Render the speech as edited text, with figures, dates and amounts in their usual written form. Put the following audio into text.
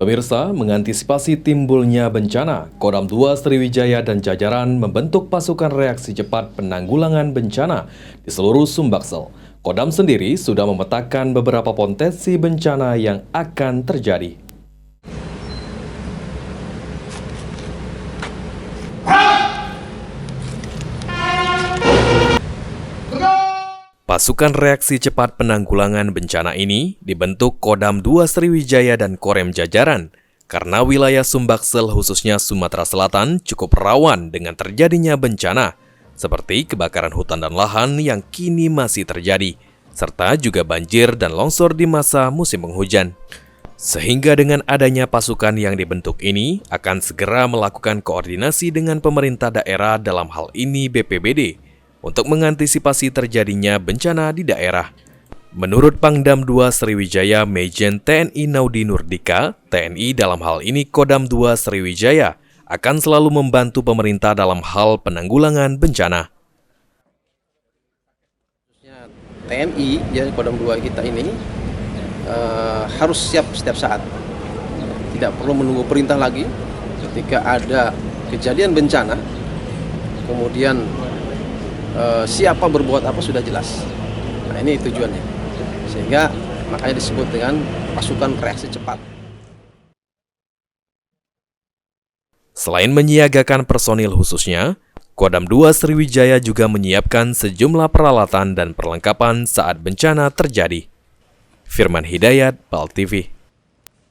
Pemirsa, mengantisipasi timbulnya bencana, Kodam 2 Sriwijaya dan jajaran membentuk pasukan reaksi cepat penanggulangan bencana di seluruh Sumbaksel. Kodam sendiri sudah memetakan beberapa potensi bencana yang akan terjadi. Pasukan reaksi cepat penanggulangan bencana ini dibentuk Kodam 2 Sriwijaya dan Korem jajaran karena wilayah Sumbaksel khususnya Sumatera Selatan cukup rawan dengan terjadinya bencana seperti kebakaran hutan dan lahan yang kini masih terjadi serta juga banjir dan longsor di masa musim penghujan. Sehingga dengan adanya pasukan yang dibentuk ini akan segera melakukan koordinasi dengan pemerintah daerah dalam hal ini BPBD untuk mengantisipasi terjadinya bencana di daerah. Menurut Pangdam 2 Sriwijaya Majen TNI Naudi Nurdika, TNI dalam hal ini Kodam 2 Sriwijaya akan selalu membantu pemerintah dalam hal penanggulangan bencana. TNI, ya Kodam 2 kita ini harus siap setiap saat. Tidak perlu menunggu perintah lagi ketika ada kejadian bencana, kemudian siapa berbuat apa sudah jelas. Nah, ini tujuannya. Sehingga makanya disebut dengan pasukan reaksi cepat. Selain menyiagakan personil khususnya, Kodam 2 Sriwijaya juga menyiapkan sejumlah peralatan dan perlengkapan saat bencana terjadi. Firman Hidayat, PAL TV.